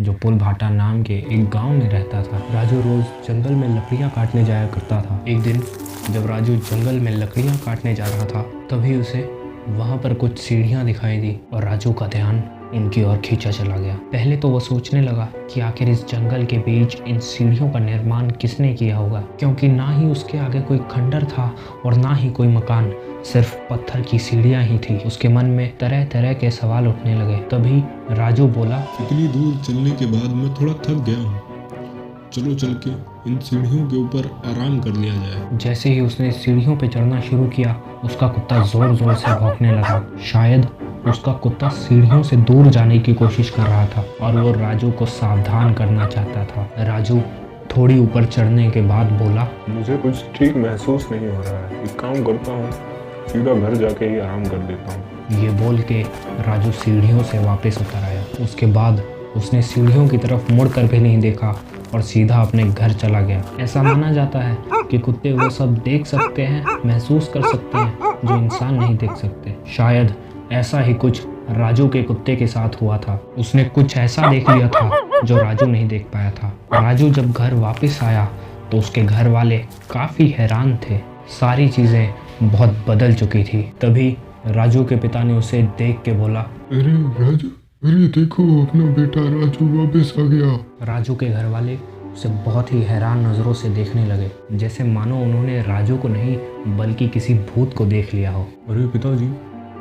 जो पुलभाटा नाम के एक गांव में रहता था। राजू रोज जंगल में लकड़ियां काटने जाया करता था। एक दिन जब राजू जंगल में लकड़ियां काटने जा रहा था, तभी उसे वहां पर कुछ सीढ़ियां दिखाई दी और राजू का ध्यान उनकी ओर खींचा चला गया। पहले तो वो सोचने लगा कि आखिर इस जंगल के बीच इन सीढ़ियों का निर्माण किसने किया होगा, क्योंकि ना ही उसके आगे कोई खंडर था और ना ही कोई मकान, सिर्फ पत्थर की सीढ़ियां ही थी। उसके मन में तरह तरह के सवाल उठने लगे। तभी राजू बोला, इतनी दूर चलने के बाद मैं थोड़ा थक गया हूँ, चलो चल के इन सीढ़ियों के ऊपर आराम कर लिया जाए। जैसे ही उसने सीढ़ियों पे चढ़ना शुरू किया, उसका कुत्ता जोर जोर से भौंकने लगा। शायद उसका कुत्ता सीढ़ियों से दूर जाने की कोशिश कर रहा था और वो राजू को सावधान करना चाहता था। राजू थोड़ी ऊपर चढ़ने के बाद बोला, मुझे कुछ ठीक महसूस नहीं हो रहा है, एक काम करता हूँ, सीधा घर जाके ही आराम कर देता हूँ। ये बोल के राजू सीढ़ियों से वापस उतर आया। उसके बाद उसने सीढ़ियों की तरफ मुड़ कर भी नहीं देखा और सीधा अपने घर चला गया। ऐसा माना जाता है कि कुत्ते वो सब देख सकते हैं, महसूस कर सकते हैं जो इंसान नहीं देख सकते। शायद ऐसा ही कुछ राजू के कुत्ते के साथ हुआ था। उसने कुछ ऐसा देख लिया था जो राजू नहीं देख पाया था। राजू जब घर वापस आया तो उसके घर वाले काफ़ी हैरान थे। सारी चीज़ें बहुत बदल चुकी थी। तभी राजू के पिता ने उसे देख के बोला, अरे राजू, अरे देखो अपना बेटा राजू वापस आ गया। राजू के घर वाले उसे बहुत ही हैरान नज़रों से देखने लगे, जैसे मानो उन्होंने राजू को नहीं बल्कि किसी भूत को देख लिया हो। अरे पिताजी,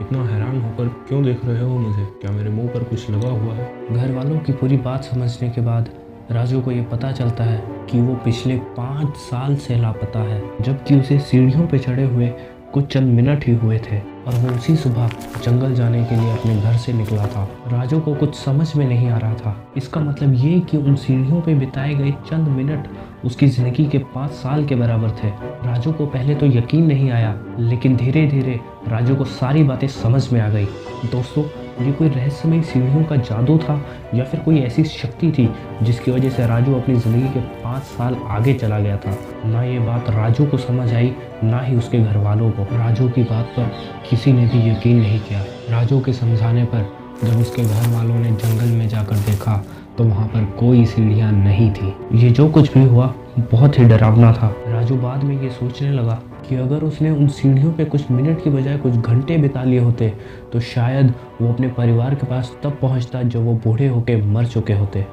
इतना हैरान होकर क्यों देख रहे हो मुझे? क्या मेरे मुंह पर कुछ लगा हुआ है? घर वालों की पूरी बात समझने के बाद राजू को ये पता चलता है कि वो पिछले 5 साल से लापता है, जबकि उसे सीढ़ियों पे चढ़े हुए कुछ चंद मिनट ही हुए थे और वो उसी सुबह जंगल जाने के लिए अपने घर से निकला था। राजू को कुछ समझ में नहीं आ रहा था। इसका मतलब ये कि उन सीढ़ियों पे बिताए गए चंद मिनट उसकी ज़िंदगी के 5 साल के बराबर थे। राजू को पहले तो यकीन नहीं आया, लेकिन धीरे धीरे राजू को सारी बातें समझ में आ गई। दोस्तों, ये कोई रहस्यमय सीढ़ियों का जादू था या फिर कोई ऐसी शक्ति थी जिसकी वजह से राजू अपनी ज़िंदगी के 5 साल आगे चला गया था। ना ये बात राजू को समझ आई, ना ही उसके घर वालों को। राजू की बात पर किसी ने भी यकीन नहीं किया। राजू के समझाने पर जब उसके घर वालों ने जंगल में जाकर देखा तो वहाँ पर कोई सीढ़ियाँ नहीं थी। ये जो कुछ भी हुआ बहुत ही डरावना था। राजू बाद में ये सोचने लगा कि अगर उसने उन सीढ़ियों पे कुछ मिनट की बजाय कुछ घंटे बिता लिए होते तो शायद वो अपने परिवार के पास तब पहुंचता जब वो बूढ़े होकर मर चुके होते।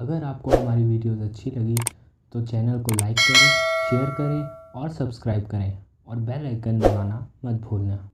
अगर आपको हमारी वीडियोस अच्छी लगी तो चैनल को लाइक करें, शेयर करें और सब्सक्राइब करें और बेल आइकन दबाना मत भूलना।